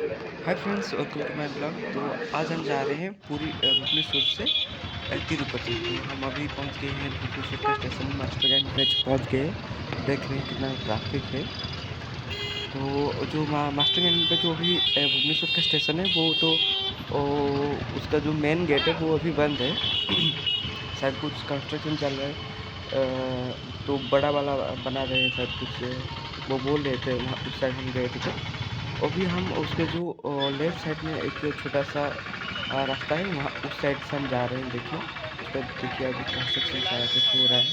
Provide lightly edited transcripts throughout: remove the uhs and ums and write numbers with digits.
Hi friends, welcome to my blog. तो आज हम जा रहे हैं पूरी भुवनेश्वर से तिरुपति। तो हम अभी पहुंच गए हैं भुवनेश्वर का स्टेशन, मास्टर कैंट ब्रिज पहुंच गए। देख रहे हैं कितना ट्रैफिक है। तो जो मास्टर कैंट पे जो अभी भुवनेश्वर का स्टेशन है वो तो उसका जो मेन गेट है वो अभी बंद है। शायद कुछ कंस्ट्रक्शन चल रहा है। तो बड़ा वाला बना रहे हैं शायद कुछ। वो बोल रहे थे, वहाँ उस साइड हम गए थे तो अभी हम उसके जो लेफ्ट साइड में एक छोटा सा रास्ता है, वहाँ उस साइड से हम जा रहे हैं। देखिए उस पर, देखिए अभी कंस्ट्रक्शन सारा कुछ हो रहा है,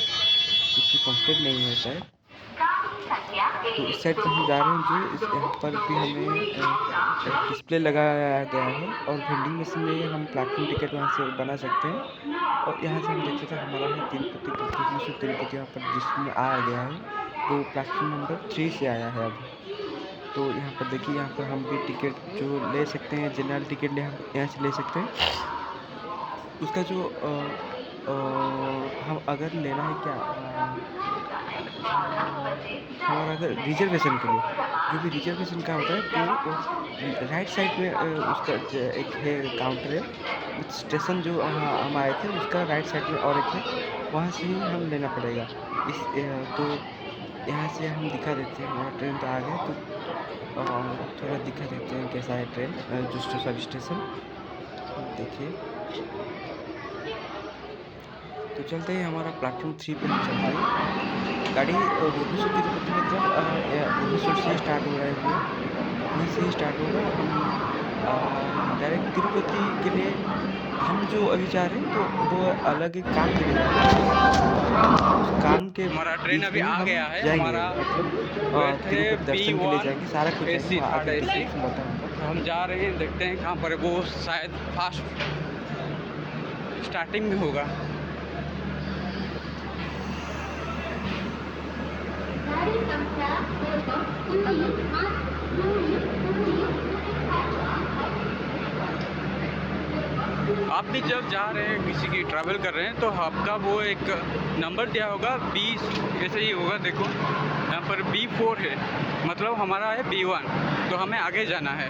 कुछ भी कंप्लीट नहीं हुआ है शायद। तो इस साइड से हम जा रहे हैं। जो इस यहाँ पर भी हमें एक डिस्प्ले लगाया गया है और वेंडिंग मशीन में हम प्लेटफॉर्म टिकट वहाँ से बना सकते हैं। और यहाँ से हम देख सकते हैं हमारा है तिरुपति, भुवनेश्वर तिरुपति यहाँ पर जिसमें आ गया है। वो प्लेटफॉर्म नंबर 3 से आया है अभी। तो यहाँ पर देखिए, यहाँ पर हम भी टिकट जो ले सकते हैं, जनरल टिकट ले हम यहाँ से ले सकते हैं। उसका जो हम अगर लेना है क्या, हमारा अगर रिजर्वेशन के लिए, जो भी रिजर्वेशन का होता है तो राइट साइड में उसका एक है काउंटर है। स्टेशन जो हम आए थे उसका राइट साइड में और एक है, वहाँ से ही हम लेना पड़ेगा। तो यहाँ से हम दिखा देते हैं, हमारा ट्रेन तो आ गया। तो थोड़ा दिखा देते हैं कैसा है ट्रेन, जो सब स्टेशन देखिए। तो चलते हैं, हमारा प्लेटफॉर्म 3 पे हम चलते हैं। गाड़ी भुवनेश्वर तिरुपति मतलब भुवनेश्वर से स्टार्ट हो रहा है, वो वहीं से ही स्टार्ट होगा। हम डायरेक्ट तिरुपति के लिए हम जो अभी जा रहे हैं तो वो अलग एक काम के लिए जा रहे हैं। उस काम के हमारा ट्रेन बीच अभी में ही आ हम गया है। जाएंगे, हमारा मतलब थे तिरुपति दर्शन के लिए B1 जाएंगे, सारा कुछ जाएंगे। AC वहाँ थर्ड आगे AC। डिस्क्रिप्शन बताऊँगा। तो हम जा रहे हैं, देखते हैं कहाँ पर है। वो शायद फास्ट स्टार्टिंग में होगा। आप भी जब जा रहे हैं, किसी की ट्रैवल कर रहे हैं, तो आपका वो एक नंबर दिया होगा 20 ऐसे ही होगा। देखो यहाँ पर B4 है, मतलब हमारा है B1, तो हमें आगे जाना है।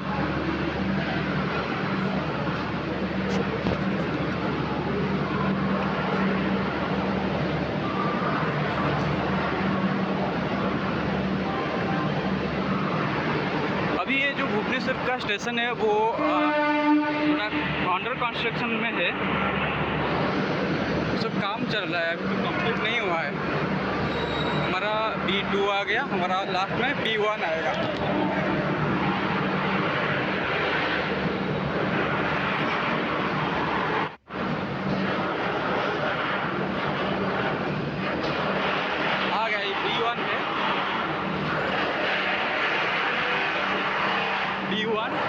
अभी ये जो भुवनेश्वर का स्टेशन है वो थोड़ा अंडर कंस्ट्रक्शन में है। सब काम चल रहा है, अभी तो कंप्लीट नहीं हुआ है। हमारा B2 आ गया, हमारा लास्ट में B1 आएगा। आ गया ये B1 है, B1।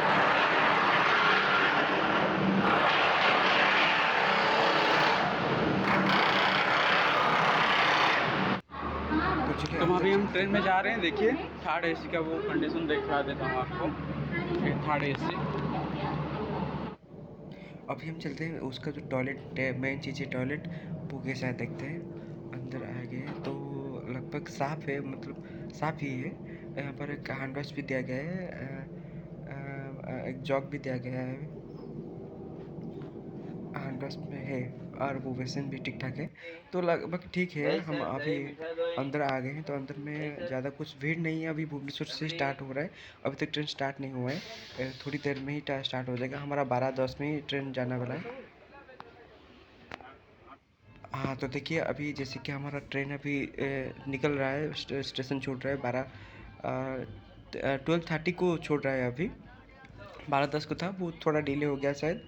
तो अभी हम ट्रेन में जा रहे हैं। देखिए थर्ड AC का वो कंडीशन दिखा देता हूँ आपको। Third AC। अभी हम चलते हैं, उसका जो टॉयलेट मेन चीज़ है टॉयलेट, वो कैसा है देखते हैं। अंदर आ गए तो लगभग साफ़ है, मतलब साफ़ ही है। यहाँ पर एक हैंड वॉश भी दिया गया है, एक जॉग भी दिया गया है, हैंड वॉश में है। और वो बेसिन भी ठीक ठाक है, तो लगभग ठीक है। हम अभी अंदर आ गए हैं, तो अंदर में ज़्यादा कुछ भीड़ नहीं है। अभी भुवनेश्वर से स्टार्ट हो रहा है, अभी तक ट्रेन स्टार्ट नहीं हुआ है। थोड़ी देर में ही स्टार्ट हो जाएगा। हमारा 12:10 में ही ट्रेन जाने वाला है। हाँ, तो देखिए अभी जैसे कि हमारा ट्रेन अभी निकल रहा है, स्टेशन छोड़ रहा है 12:30 को छोड़ रहा है। अभी 12:10 को था, वो थोड़ा डिले हो गया शायद।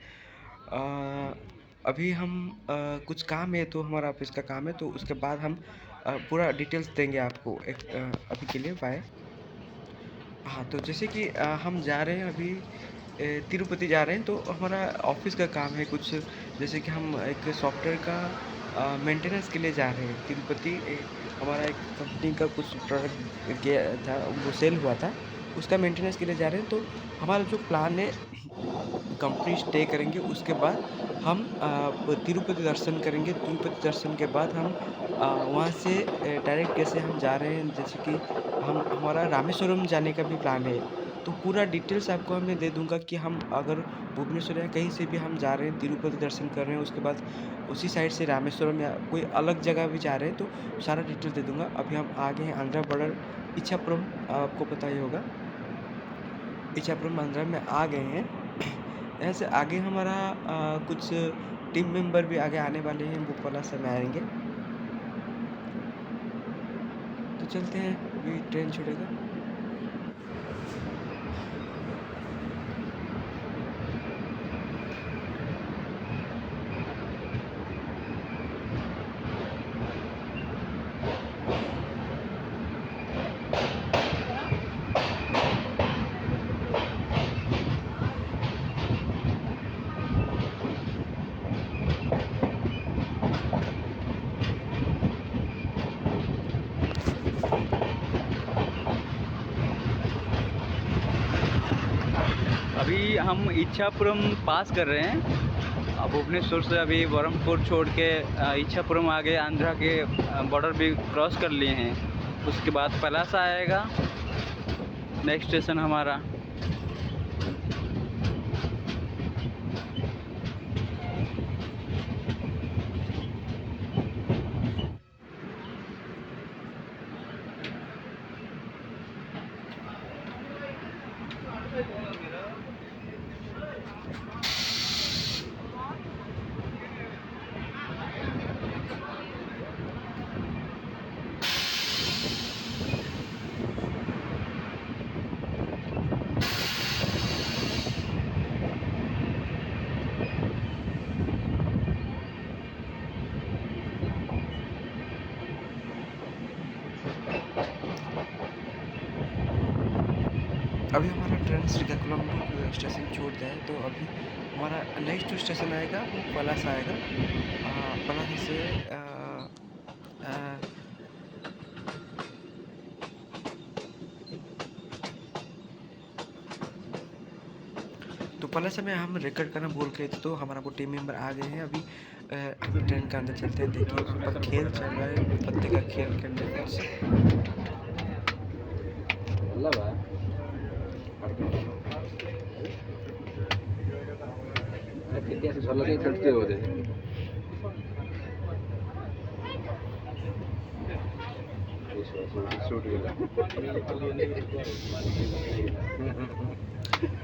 अभी हम कुछ काम है, तो हमारा ऑफिस का काम है, तो उसके बाद हम पूरा डिटेल्स देंगे आपको। एक अभी के लिए बाय। हाँ, तो जैसे कि हम जा रहे हैं अभी तिरुपति जा रहे हैं, तो हमारा ऑफिस का काम है कुछ। जैसे कि हम एक सॉफ्टवेयर का मेंटेनेंस के लिए जा रहे हैं तिरुपति। हमारा एक कंपनी का कुछ प्रोडक्ट गया था, वो सेल हुआ था, उसका मेंटेनेंस के लिए जा रहे हैं। तो हमारा जो प्लान है, कंपनी स्टे करेंगे, उसके बाद हम तिरुपति दर्शन करेंगे। तिरुपति दर्शन के बाद हम वहाँ से डायरेक्ट कैसे हम जा रहे हैं, जैसे कि हम हमारा रामेश्वरम जाने का भी प्लान है। तो पूरा डिटेल्स आपको मैं दे दूँगा कि हम अगर भुवनेश्वर या कहीं से भी हम जा रहे हैं, तिरुपति दर्शन कर रहे हैं, उसके बाद उसी साइड से रामेश्वरम या कोई अलग जगह भी जा रहे हैं, तो सारा डिटेल दे दूँगा। अभी हम आ गए हैं आंध्रा बॉर्डर इच्छापुरम, आपको पता ही होगा। इच्छापुरम आंध्रा में आ गए हैं। यहाँ से आगे हमारा कुछ टीम मेंबर भी आगे आने वाले हैं, वो पला समय आएँगे। तो चलते हैं, अभी ट्रेन छूटेगा। अभी हम इच्छापुरम पास कर रहे हैं। भुवनेश्वर से अभी बरहमपुर छोड़ के इच्छापुरम आ गए, आंध्रा के बॉर्डर भी क्रॉस कर लिए हैं। उसके बाद पलासा आएगा नेक्स्ट स्टेशन हमारा। अभी हमारा ट्रेन श्रीकाकुलम स्टेशन छोड़ जाए, तो अभी हमारा नेक्स्ट जो स्टेशन आएगा वो पलासा आएगा। पलासा से तो पलासा में हम रिकॉर्ड करना भूल गए थे, तो हमारा वो टीम मेंबर आ गए हैं। अभी हम ट्रेन के अंदर चलते हैं। देखिए वहाँ पर खेल चल रहा है, पत्ते का खेल खेलने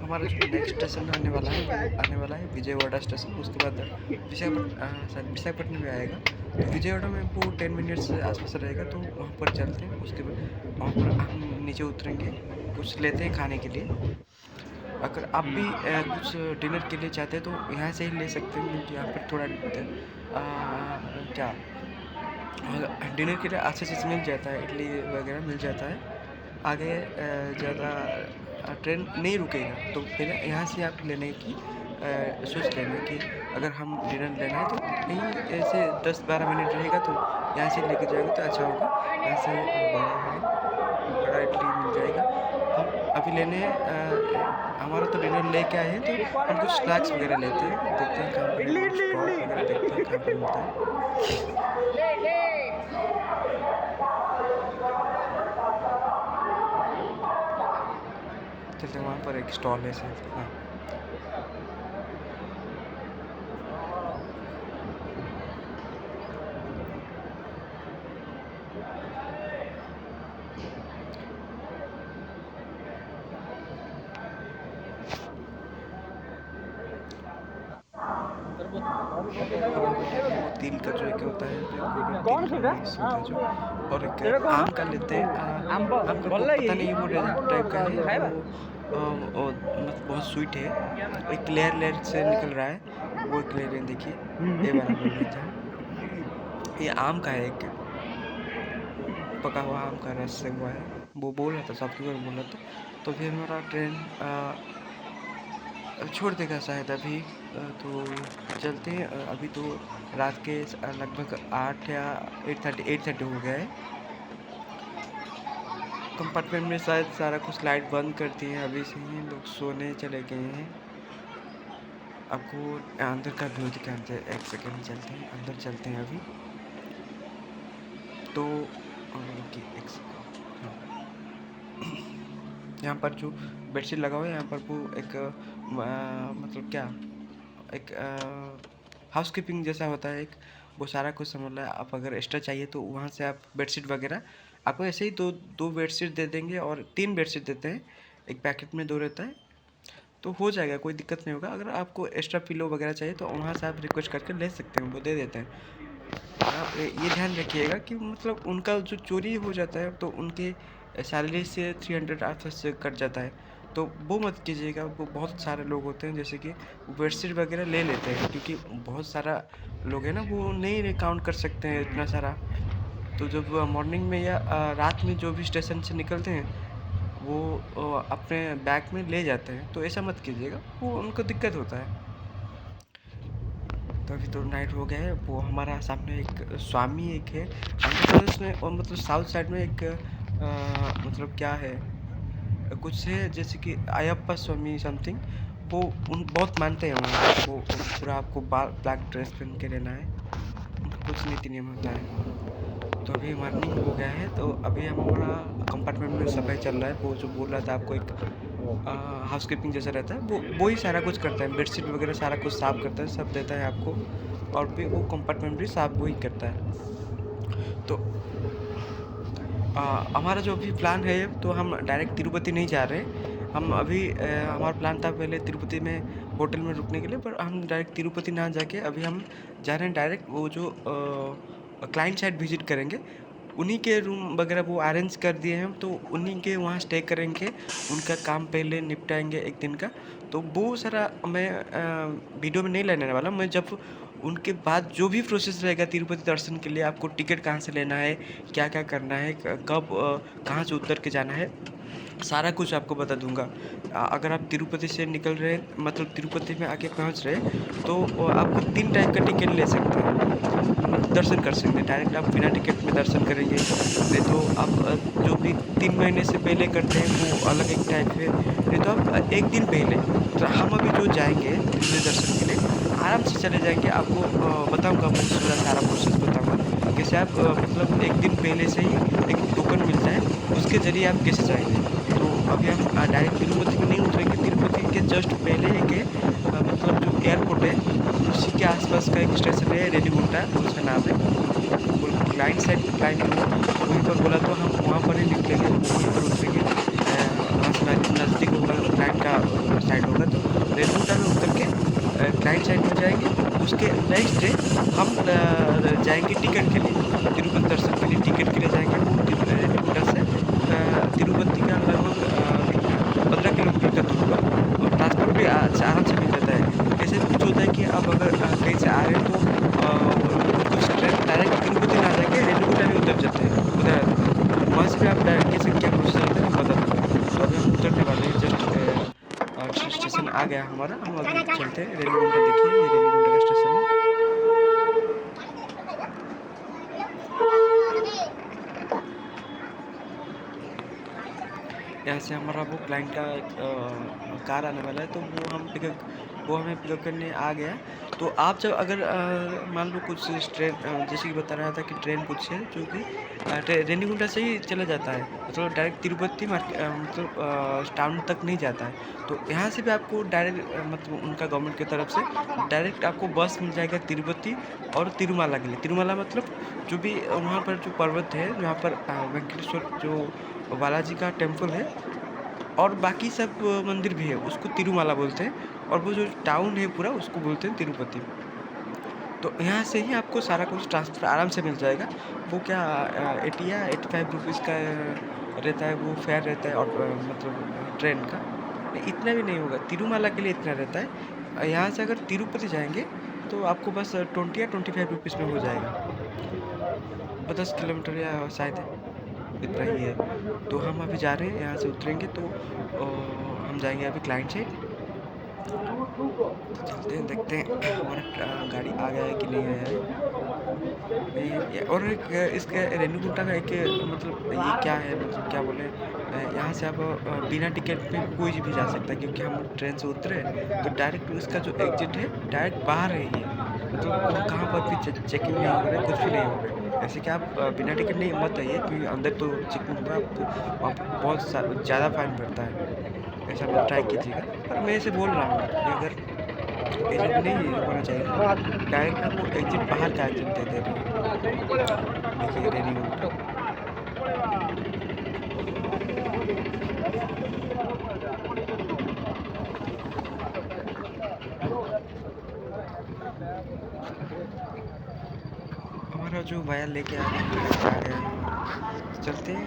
हमारा जो नेक्स्ट स्टेशन आने वाला है विजयवाड़ा स्टेशन। उसके बाद विशाखापट्टनम भी आएगा। तो विजयवाड़ा में वो 10 मिनट्स आसपास रहेगा, तो वहाँ पर चलते हैं। उसके बाद वहाँ पर हम नीचे उतरेंगे, कुछ लेते हैं खाने के लिए। अगर आप भी कुछ डिनर के लिए चाहते हैं तो यहाँ से ही ले सकते हैं, क्योंकि यहाँ पर थोड़ा डिनर के लिए अच्छे से मिल जाता है, इडली वगैरह मिल जाता है। आगे ज़्यादा ट्रेन नहीं रुकेगा, तो फिर यहाँ से आप लेने की सोच लेना कि अगर हम डिनर लेना है तो यहीं ऐसे 10-12 मिनट रहेगा, तो यहाँ से लेके जाएगा तो अच्छा होगा। यहाँ से बड़ा इडली मिल जाएगा। हम अभी लेने हमारा तो डिनर लेके आए हैं, तो हम कुछ स्नैक्स वगैरह लेते हैं, देखते हैं कहाँ पर स्टॉल वगैरह देखते हैं कहाँ पर मिलता है। चलते हैं, वहाँ पर एक स्टॉल है शायद। हाँ, वो तिल का जो एक होता है, कौन सा जो, और एक आम का लेते हैं। आम का पता नहीं, वो टाइप का है वो, मतलब बहुत स्वीट है। एक लेयर से निकल रहा है, वो एक लेयर देखिए, ये वाला बोल रहा था। ये आम का है, एक पका हुआ आम का रस से हुआ है। वो बोल रहा था, सबके बार बोल रहा था। तो फिर हमारा ट्रेन छोड़ देगा शायद अभी। तो चलते हैं। अभी तो रात के लगभग 8 या 8:30 हो गया है। कंपार्टमेंट में शायद सारा कुछ लाइट बंद करती है, अभी से ही लोग सोने चले गए हैं। आपको अंदर का व्यू दिखाते हैं, एक सेकेंड चलते हैं, अंदर चलते हैं अभी। तो एक सेकेंड, हाँ। यहाँ पर जो बेडशीट लगा हुआ है यहाँ पर वो एक मतलब क्या एक हाउसकीपिंग जैसा होता है, एक वो सारा कुछ समझ लो। आप अगर एक्स्ट्रा चाहिए तो वहाँ से आप बेडशीट वगैरह आपको ऐसे ही दो बेडशीट दे देंगे, और 3 बेडशीट देते हैं, एक पैकेट में 2 रहता है, तो हो जाएगा, कोई दिक्कत नहीं होगा। अगर आपको एक्स्ट्रा पिलो वगैरह चाहिए तो वहाँ से आप रिक्वेस्ट करके ले सकते हैं, वो दे देते हैं। आप ये ध्यान रखिएगा कि मतलब उनका जो चोरी हो जाता है तो उनके सैलरी से 300 आसपास से कट जाता है, तो वो मत कीजिएगा। वो बहुत सारे लोग होते हैं जैसे कि बेडशीट वगैरह ले लेते हैं, क्योंकि बहुत सारा लोग हैं ना, वो नहीं काउंट कर सकते हैं इतना सारा। तो जब मॉर्निंग में या रात में जो भी स्टेशन से निकलते हैं वो अपने बैग में ले जाते हैं, तो ऐसा मत कीजिएगा, वो उनको दिक्कत होता है। तो अभी तो नाइट हो गया है। वो हमारा सामने एक स्वामी एक है आंध्र प्रदेश में, और मतलब साउथ साइड में एक मतलब क्या है, कुछ है जैसे कि अयप्पा स्वामी समथिंग, वो उन बहुत मानते हैं वहाँ। वो पूरा आपको ब्लैक ड्रेस पहन के रहना है, उनका कुछ नीति नियम होता है। तो अभी मॉर्निंग हो गया है, तो अभी हमारा कंपार्टमेंट में सफाई चल रहा है। वो जो बोल रहा था आपको, एक हाउसकीपिंग जैसा रहता है, वो ही सारा कुछ करता है, बेडशीट वगैरह सारा कुछ साफ़ करता है, सब देता है आपको, और भी वो कंपार्टमेंट भी साफ वही करता है। तो हमारा जो भी प्लान है, तो हम डायरेक्ट तिरुपति नहीं जा रहे। हम अभी हमारा प्लान था पहले तिरुपति में होटल में रुकने के लिए, पर हम डायरेक्ट तिरुपति ना जाके अभी हम जा रहे हैं डायरेक्ट वो जो क्लाइंट साइड विजिट करेंगे। उन्हीं के रूम वगैरह वो अरेंज कर दिए हैं, तो उन्हीं के वहाँ स्टे करेंगे, उनका काम पहले निपटाएंगे एक दिन का। तो वो सारा मैं वीडियो में नहीं लेने वाला। मैं जब उनके बाद जो भी प्रोसेस रहेगा तिरुपति दर्शन के लिए, आपको टिकट कहाँ से लेना है, क्या क्या करना है, कब कहाँ से उतर के जाना है, सारा कुछ आपको बता दूंगा। अगर आप तिरुपति से निकल रहे हैं, मतलब तिरुपति में आके पहुंच रहे हैं, तो आपको 3 टाइप का टिकट ले सकते हैं, मतलब दर्शन कर सकते हैं। डायरेक्ट आप बिना टिकट में दर्शन करेंगे, नहीं तो आप जो भी 3 महीने से पहले करते हैं वो अलग एक टाइप है, नहीं तो आप एक दिन पहले। तो हम अभी जो जाएंगे तिरुपति दर्शन के लिए आराम से चले जाएंगे। आपको बताऊंगा, मैं पूरा सारा प्रोसेस बताऊंगा कैसे आप मतलब एक दिन पहले से ही एक टोकन मिलता है, उसके ज़रिए आप कैसे जाएंगे। तो अभी हम डायरेक्ट तिरुपति में नहीं उतरेंगे, तिरुपति के जस्ट पहले एक मतलब जो एयरपोर्ट है उसी के आसपास का एक स्टेशन है, रेनीगुंटा उसका नाम है। क्लाइंट साइड क्लाइंट वहीं पर बोला, तो हम वहाँ पर ही निकलेंगे, वहीं पर उतरेंगे। वहाँ से नज़दीक होगा क्लाइंट का साइड होगा, तो रेनीगुंटा में उतर के क्लाइंट साइड में जाएंगे। उसके नेक्स्ट डे हम जाएंगे टिकट के लिए, तिरुपति दर्शन के लिए टिकट के लिए जाएंगे। वो रेनीगुंटा से तिरुपति का लगभग 15 किलोमीटर का दूर पर, और ट्रांसपोर्ट भी आराम से मिल जाता है। ऐसे कुछ होता है कि आप अगर कहीं से आ रहे हैं तो कुछ ट्रेन डायरेक्ट तिरुपति ना जाके रेणुकूटा में उतर जाते हैं, उधर वहाँ से भी आप डायरेक्ट कैसे क्या प्रोसेस होता है मैं बता दूँगा। तो अभी हम उतरने वाले हैं, जस्ट स्टेशन आ गया हमारा, हम अभी चलते हैं रेणुकूटा। देखिए ये रेणुकूटा का स्टेशन है। यहाँ से हमारा वो क्लाइंट का एक कार आने वाला है, तो वो हमें पिकअप करने आ गया। तो आप जब अगर मान लो कुछ ट्रेन जैसे कि बता रहा था कि ट्रेन कुछ है जो कि रेनीगुंटा से ही चला जाता है, मतलब डायरेक्ट तिरुपति मतलब टाउन तक नहीं जाता है। तो यहाँ से भी आपको डायरेक्ट मतलब उनका गवर्नमेंट की तरफ से डायरेक्ट आपको बस मिल जाएगा तिरुपति और तिरुमाला के लिए। तिरुमाला मतलब जो भी वहाँ पर जो पर्वत है, जहाँ पर वेंकटेश्वर जो बालाजी का टेम्पल है और बाकी सब मंदिर भी है, उसको तिरुमाला बोलते हैं, और वो जो टाउन है पूरा उसको बोलते हैं तिरुपति। तो यहाँ से ही आपको सारा कुछ ट्रांसफ़र आराम से मिल जाएगा। वो क्या 80 या 85 रुपीज़ का रहता है, वो फेयर रहता है, और मतलब ट्रेन का इतना भी नहीं होगा, तिरुमाला के लिए इतना रहता है। यहाँ से अगर तिरुपति जाएंगे तो आपको बस 20 या 25 रुपीज़ में हो जाएगा, 10 किलोमीटर या शायद इतना ही है। तो हम अभी जा रहे हैं, यहाँ से उतरेंगे तो हम जाएंगे अभी क्लाइंट साइड। तो चलते हैं, देखते हैं हमारा गाड़ी आ गया है कि नहीं आया है। और एक इसका रेणुकूटा का एक मतलब ये क्या है, मतलब क्या बोले, यहाँ से आप बिना टिकट पे कोई भी जा सकता है, क्योंकि हम ट्रेन से उतरे तो डायरेक्ट उसका जो एग्जिट है डायरेक्ट बाहर है ये, मतलब कहाँ पर भी चेकिंग नहीं हो रहा है, कुछ भी नहीं हो रहा है। ऐसे कि आप बिना टिकट नहीं मत आइए, क्योंकि अंदर तो चेकिंग होगा, आपको वहाँ पर बहुत ज़्यादा फाइन पड़ता है। ऐसा मत ट्राई कीजिएगा। पर मैं ऐसे बोल रहा हूँ कि अगर ये सब नहीं होना चाहिए ना, डायरेक्ट आपको एग्जिट बाहर का एग्जिट दे दे रहे हैं। देखिए रेनीगुंटा, हमारा जो वाया लेके आ गया है, चलते हैं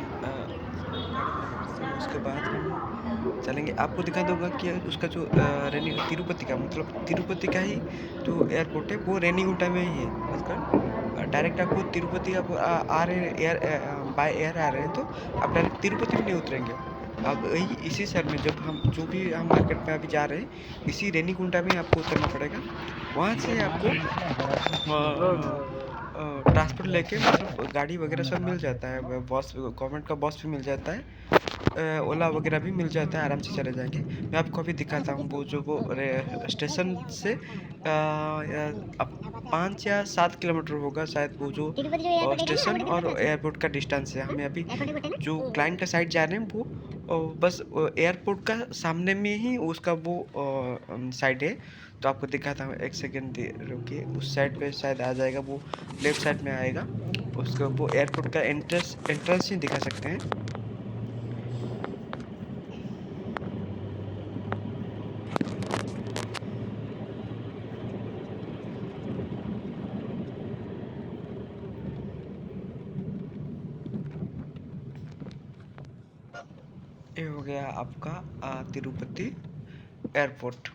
गाड़ी में बैठते हैं, उसके बाद हम चलेंगे। आपको दिखा दूंगा कि उसका जो तिरुपति का, मतलब तिरुपति का ही जो एयरपोर्ट है वो रेनीगुंटा में ही है। मतलब डायरेक्ट आपको तिरुपति आप आ रहे हैं एयर बाय एयर आ रहे हैं, तो आप डायरेक्ट तिरुपति में नहीं उतरेंगे। अब यही इसी शहर में जब हम जो भी हम मार्केट में अभी जा रहे हैं, इसी रेनीगुंटा में आपको उतरना पड़ेगा। वहाँ से आपको ट्रांसपोर्ट लेके, मतलब गाड़ी वगैरह सब मिल जाता है, बस गवर्नमेंट का बस भी मिल जाता है, ओला वगैरह भी मिल जाता है, आराम से चले जाएंगे। मैं आपको अभी दिखाता हूँ वो जो वो स्टेशन से अब 5 या 7 किलोमीटर होगा शायद वो जो स्टेशन और एयरपोर्ट का डिस्टेंस है। हमें अभी जो क्लाइंट का साइड जा रहे हैं वो बस एयरपोर्ट का सामने में ही उसका वो साइड है। तो आपको दिखाता हूँ, एक सेकेंड रुकिए। उस साइड पे शायद आ जाएगा, वो लेफ्ट साइड में आएगा। उसका वो एयरपोर्ट का एंट्रेंस ही दिखा सकते हैं। ये हो गया आपका तिरुपति एयरपोर्ट।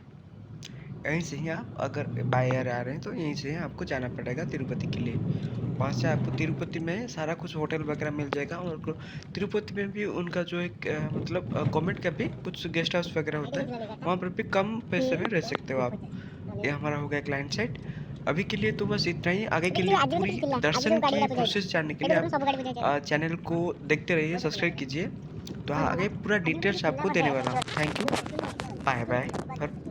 यहीं से ही आप अगर बाय एयर आ रहे हैं तो यहीं से ही आपको जाना पड़ेगा तिरुपति के लिए। वहाँ से आपको तिरुपति में सारा कुछ होटल वगैरह मिल जाएगा। और तिरुपति में भी उनका जो एक मतलब गवर्नमेंट का भी कुछ गेस्ट हाउस वगैरह होता है, वहाँ पर भी कम पैसे में रह सकते हो आप। ये हमारा हो गया क्लाइंट साइड। अभी के लिए तो बस इतना ही। आगे के लिए पूरी दर्शन की प्रोसेस जानने के लिए आप चैनल को देखते रहिए, सब्सक्राइब कीजिए। तो आगे पूरा डिटेल्स आपको देने वाला हूँ। Thank you, bye bye.